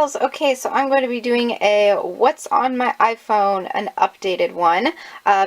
dolls. Okay, so I'm going to be doing a what's on my iPhone, an updated one.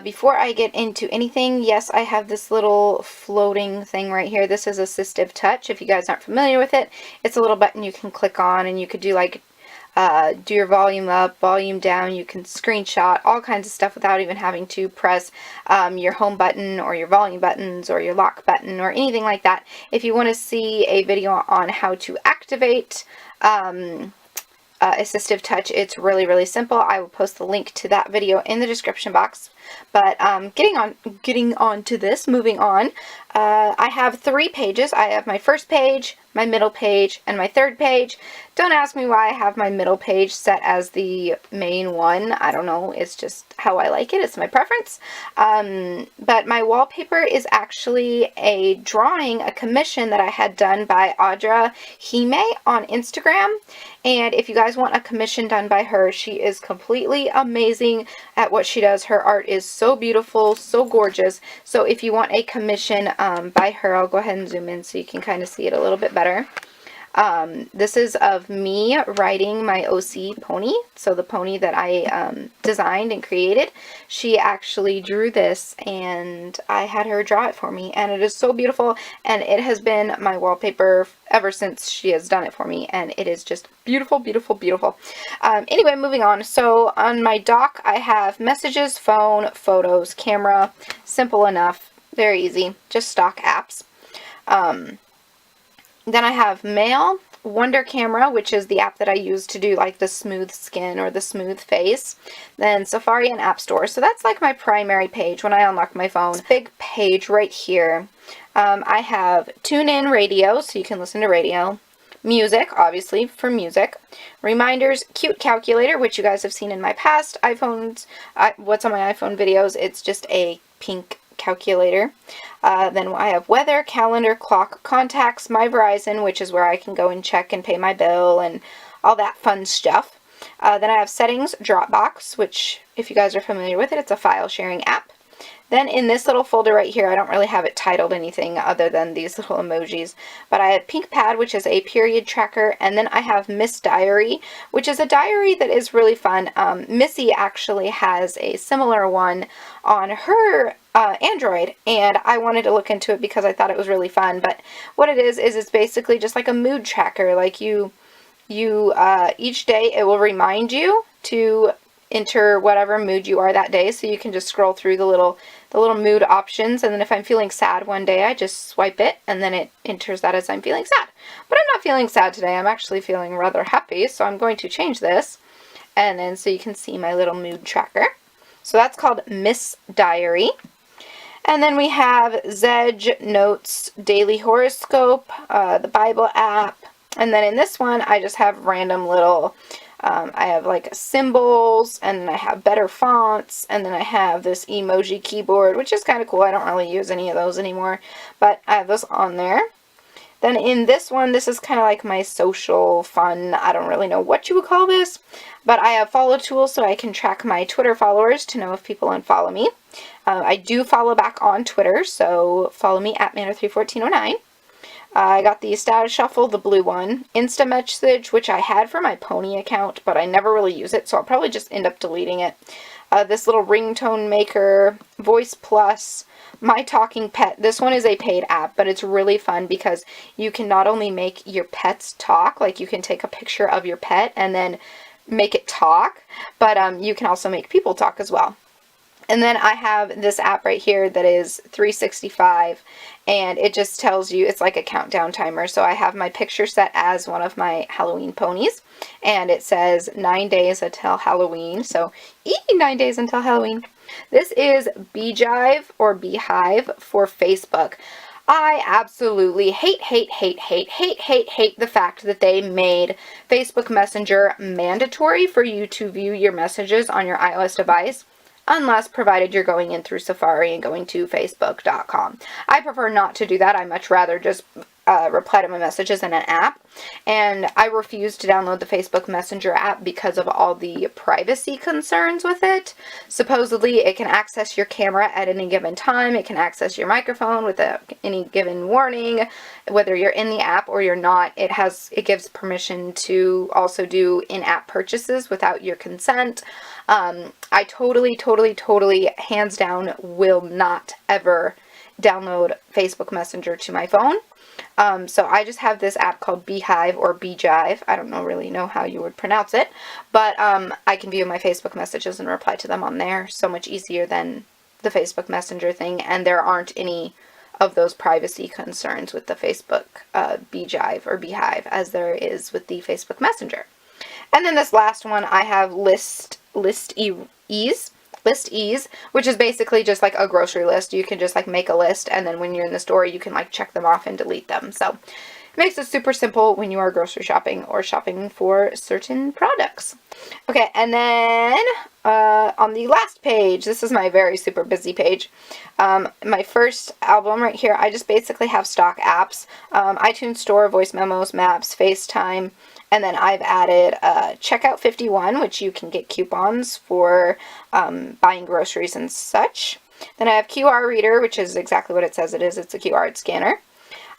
Before I get into anything, yes, I have this little floating thing right here. This is Assistive Touch. If you guys aren't familiar with it, it's a little button you can click on and you could do like do your volume up, volume down. You can screenshot all kinds of stuff without even having to press your home button or your volume buttons or your lock button or anything like that. If you want to see a video on how to activate Assistive Touch, it's really simple. I will post the link to that video in the description box. But getting on to this, moving on, I have 3 pages. I have my first page, my middle page, and my third page. Don't ask me why I have my middle page set as the main one. I don't know. It's just how I like it. It's my preference. But my wallpaper is actually a drawing, a commission that I had done by Audra Hime on Instagram. And if you guys want a commission done by her, she is completely amazing at what she does. Her art is so beautiful, so gorgeous. So if you want a commission by her, I'll go ahead and zoom in so you can kind of see it a little bit better. This is of me riding my OC pony, so the pony that I designed and created. She actually drew this and I had her draw it for me, and it is so beautiful, and it has been my wallpaper ever since she has done it for me, and it is just beautiful. Anyway, moving on. So on my dock I have messages, phone, photos, camera. Simple enough, very easy, just stock apps. Then I have Mail, Wonder Camera, which is the app that I use to do like the smooth skin or the smooth face. Then Safari and App Store. So that's like my primary page when I unlock my phone. Big page right here. I have TuneIn Radio, so you can listen to radio. Music, obviously, for music. Reminders, Cute Calculator, which you guys have seen in my past iPhones. What's on my iPhone videos? It's just a pink calculator. Then I have weather, calendar, clock, contacts, my Verizon, which is where I can go and check and pay my bill and all that fun stuff. Then I have settings, Dropbox, which if you guys are familiar with it, it's a file sharing app. Then in this little folder right here, I don't really have it titled anything other than these little emojis, but I have PinkPad, which is a period tracker, and then I have Miss Diary, which is a diary that is really fun. Missy actually has a similar one on her Android, and I wanted to look into it because I thought it was really fun. But what it is it's basically just like a mood tracker. Like you each day it will remind you to enter whatever mood you are that day, so you can just scroll through the little mood options, and then if I'm feeling sad one day, I just swipe it and then it enters that as I'm feeling sad. But I'm not feeling sad today. I'm actually feeling rather happy, so I'm going to change this, and then so you can see my little mood tracker. So that's called Miss Diary. And then we have Zedge, Notes, Daily Horoscope, the Bible app, and then in this one I just have random little I have like symbols, and then I have better fonts, and then I have this emoji keyboard, which is kind of cool. I don't really use any of those anymore, but I have those on there. Then in this one, this is kind of like my social fun. I don't really know what you would call this, but I have follow tools so I can track my Twitter followers to know if people unfollow me. I do follow back on Twitter, so follow me at Manor31409. I got the Status Shuffle, the blue one, Insta Message, which I had for my Pony account, but I never really use it, so I'll probably just end up deleting it. This little ringtone maker, Voice Plus, My Talking Pet. This one is a paid app, but it's really fun because you can not only make your pets talk, like you can take a picture of your pet and then make it talk, but you can also make people talk as well. And then I have this app right here that is 365, and it just tells you, it's like a countdown timer. So I have my picture set as one of my Halloween ponies, and it says 9 days until Halloween. So 9 days until Halloween. This is Beejive or Beehive for Facebook. I absolutely hate the fact that they made Facebook Messenger mandatory for you to view your messages on your iOS device, unless provided you're going in through Safari and going to facebook.com. I prefer not to do that. I much rather just reply to my messages in an app, and I refuse to download the Facebook Messenger app because of all the privacy concerns with it. Supposedly it can access your camera at any given time, it can access your microphone without any given warning, whether you're in the app or you're not. It gives permission to also do in-app purchases without your consent. I totally, hands down, will not ever download Facebook Messenger to my phone. So I just have this app called Beehive or Beejive. I don't really know how you would pronounce it, but I can view my Facebook messages and reply to them on there. So much easier than the Facebook Messenger thing, and there aren't any of those privacy concerns with the Facebook Beejive or Beehive as there is with the Facebook Messenger. And then this last one, I have List Ease, which is basically just like a grocery list. You can just like make a list, and then when you're in the store, you can like check them off and delete them. So it makes it super simple when you are grocery shopping or shopping for certain products. Okay, and then on the last page, this is my very super busy page. My first album right here, I just basically have stock apps. iTunes Store, voice memos, maps, FaceTime. And then I've added Checkout 51, which you can get coupons for buying groceries and such. Then I have QR Reader, which is exactly what it says it is. It's a QR scanner.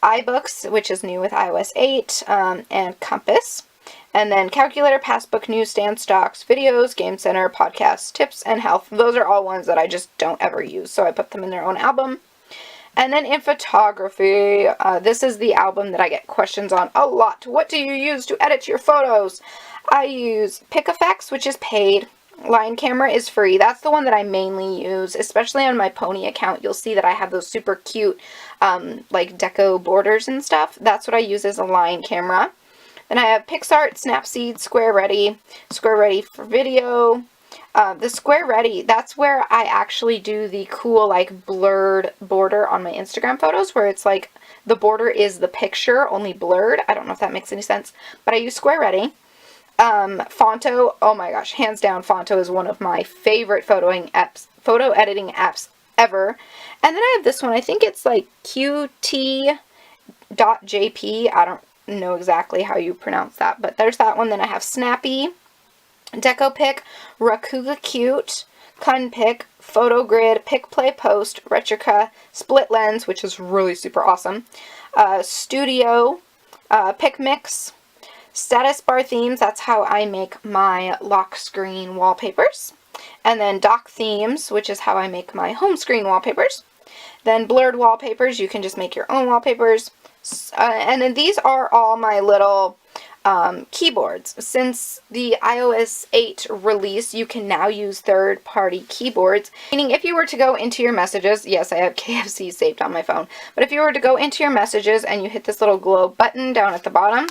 iBooks, which is new with iOS 8, and Compass. And then Calculator, Passbook, Newsstand, Stocks, Videos, Game Center, Podcasts, Tips, and Health. Those are all ones that I just don't ever use, so I put them in their own album. And then in photography, this is the album that I get questions on a lot. What do you use to edit your photos? I use PicEffects, which is paid. Line Camera is free. That's the one that I mainly use, especially on my Pony account. You'll see that I have those super cute like deco borders and stuff. That's what I use as a line camera. Then I have PixArt, Snapseed, Square Ready for video. The Square Ready, that's where I actually do the cool like blurred border on my Instagram photos, where it's like the border is the picture, only blurred. I don't know if that makes any sense, but I use Square Ready. Fonto, oh my gosh, hands down, Fonto is one of my favorite photo editing apps ever. And then I have this one, I think it's like qt.jp. I don't know exactly how you pronounce that, but there's that one. Then I have Snappy, DecoPic, Rakuga Cute, Kunpic, PhotoGrid, PicPlayPost, Retrica, Split Lens, which is really super awesome, Studio, PicMix, Status Bar Themes, that's how I make my lock screen wallpapers, and then Dock Themes, which is how I make my home screen wallpapers. Then Blurred Wallpapers, you can just make your own wallpapers, and then these are all my little keyboards. Since the iOS 8 release, you can now use third-party keyboards, meaning if you were to go into your messages, yes, I have KFC saved on my phone, but if you were to go into your messages and you hit this little globe button down at the bottom,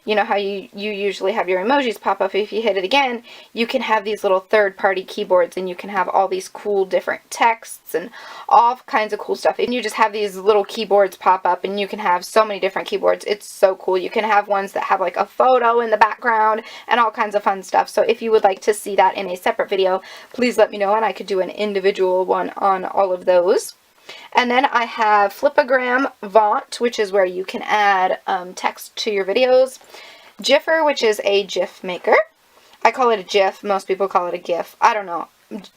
you know how you usually have your emojis pop up. If you hit it again, you can have these little third-party keyboards, and you can have all these cool different texts and all kinds of cool stuff. And you just have these little keyboards pop up, and you can have so many different keyboards. It's so cool. You can have ones that have like a photo in the background and all kinds of fun stuff. So if you would like to see that in a separate video, please let me know, and I could do an individual one on all of those. And then I have Flipagram Font, which is where you can add text to your videos. Giffer, which is a GIF maker. I call it a GIF. Most people call it a GIF. I don't know.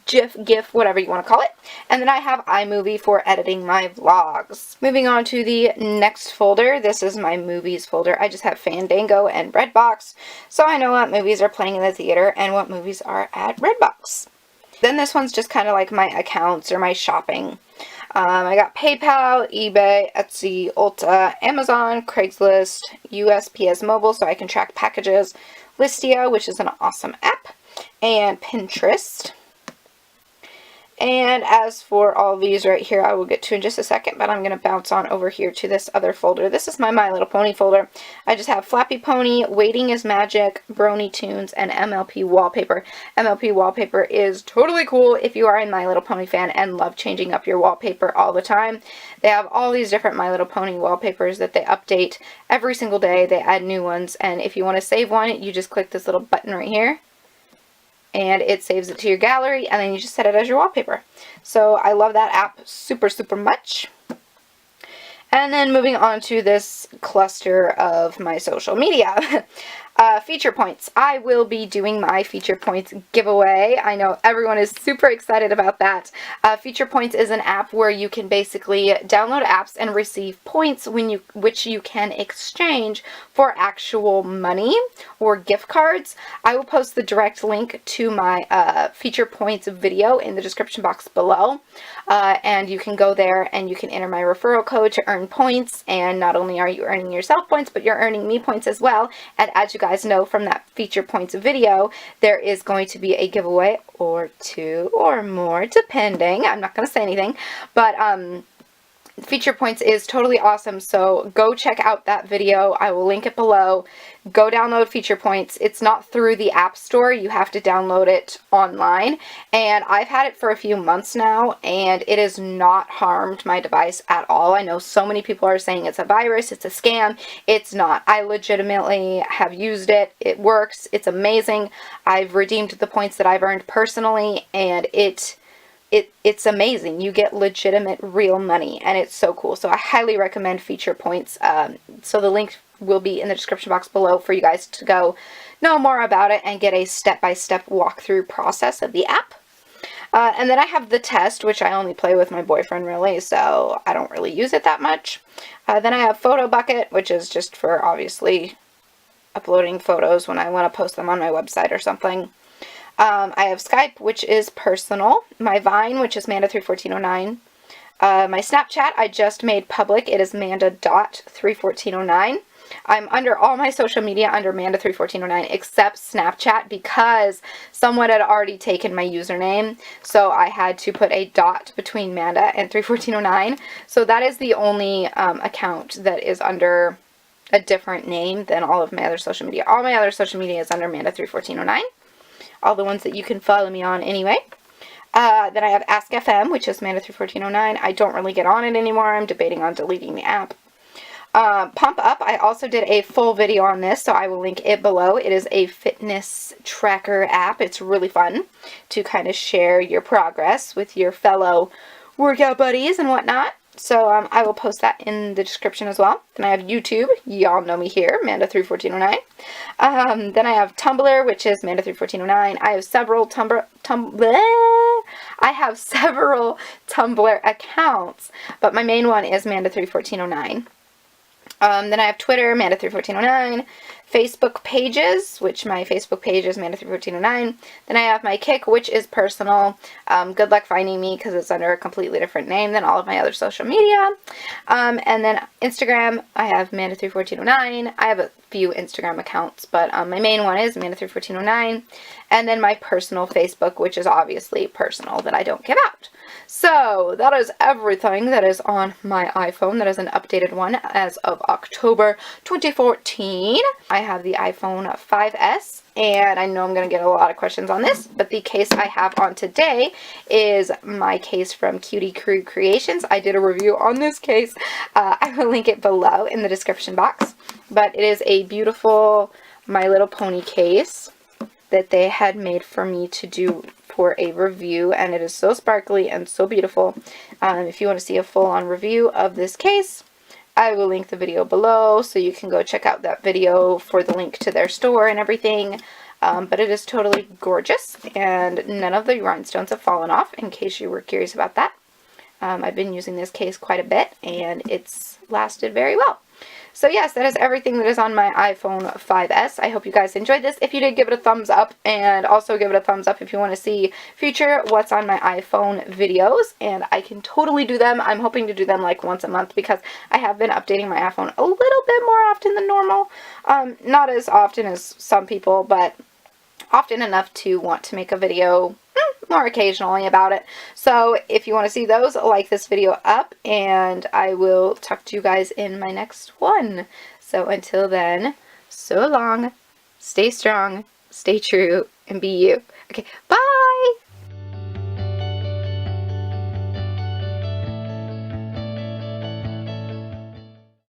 GIF, whatever you want to call it. And then I have iMovie for editing my vlogs. Moving on to the next folder. This is my movies folder. I just have Fandango and Redbox, so I know what movies are playing in the theater and what movies are at Redbox. Then this one's just kind of like my accounts or my shopping. I got PayPal, eBay, Etsy, Ulta, Amazon, Craigslist, USPS Mobile, so I can track packages, Listia, which is an awesome app, and Pinterest. And as for all these right here, I will get to in just a second, but I'm going to bounce on over here to this other folder. This is my My Little Pony folder. I just have Flappy Pony, Waiting is Magic, Brony Tunes, and MLP Wallpaper. MLP Wallpaper is totally cool if you are a My Little Pony fan and love changing up your wallpaper all the time. They have all these different My Little Pony wallpapers that they update every single day. They add new ones, and if you want to save one, you just click this little button right here, and it saves it to your gallery, and then you just set it as your wallpaper. So I love that app super, super much. And then moving on to this cluster of my social media. Feature points. I will be doing my feature points giveaway. I know everyone is super excited about that. Feature points is an app where you can basically download apps and receive points which you can exchange for actual money or gift cards. I will post the direct link to my feature points video in the description box below. And you can go there and you can enter my referral code to earn points. And not only are you earning yourself points, but you're earning me points as well. And as you guys know from that feature points video, there is going to be a giveaway or two or more, depending. I'm not going to say anything, but feature points is totally awesome, so go check out that video. I will link it below. Go download feature points. It's not through the App Store. You have to download it online, and I've had it for a few months now, and it has not harmed my device at all. I know so many people are saying it's a virus, it's a scam. It's not. I legitimately have used it. It works. It's amazing. I've redeemed the points that I've earned personally, and it's amazing. You get legitimate real money, and it's so cool. So I highly recommend feature points. So the link will be in the description box below for you guys to go know more about it and get a step-by-step walkthrough process of the app. And then I have the test, which I only play with my boyfriend really, so I don't really use it that much. Then I have Photo Bucket, which is just for obviously uploading photos when I want to post them on my website or something. I have Skype, which is personal. My Vine, which is Manda31409. My Snapchat, I just made public. It is Manda.31409. I'm under all my social media under Manda31409 except Snapchat because someone had already taken my username. So I had to put a dot between Manda and 31409. So that is the only account that is under a different name than all of my other social media. All my other social media is under Manda31409. All the ones that you can follow me on anyway. Then I have Ask FM, which is Manda31409. I don't really get on it anymore. I'm debating on deleting the app. Pump Up, I also did a full video on this, so I will link it below. It is a fitness tracker app. It's really fun to kind of share your progress with your fellow workout buddies and whatnot. So I will post that in the description as well. Then I have YouTube. Y'all know me here, Manda31409. Then I have Tumblr, which is Manda31409. I have several Tumblr accounts, but my main one is Manda31409. Then I have Twitter, Manda31409, Facebook pages, which my Facebook page is Manda31409. Then I have my Kick, which is personal. Good luck finding me because it's under a completely different name than all of my other social media. And then Instagram, I have Manda31409. I have a few Instagram accounts, but my main one is Manda31409. And then my personal Facebook, which is obviously personal that I don't give out. So that is everything that is on my iPhone. That is an updated one as of October 2014. I have the iPhone 5S, and I know I'm going to get a lot of questions on this, but the case I have on today is my case from Cutie Crew Creations. I did a review on this case. I will link it below in the description box, but it is a beautiful My Little Pony case that they had made for me to do for a review, and it is so sparkly and so beautiful. If you want to see a full-on review of this case, I will link the video below so you can go check out that video for the link to their store and everything. But it is totally gorgeous, and none of the rhinestones have fallen off, in case you were curious about that. I've been using this case quite a bit, and it's lasted very well. So yes, that is everything that is on my iPhone 5S. I hope you guys enjoyed this. If you did, give it a thumbs up, and also give it a thumbs up if you want to see future What's on My iPhone videos, and I can totally do them. I'm hoping to do them like once a month because I have been updating my iPhone a little bit more often than normal. Not as often as some people, but often enough to want to make a video more occasionally about it. So if you want to see those, like this video up, and I will talk to you guys in my next one. So until then, so long, stay strong, stay true, and be you. Okay, bye!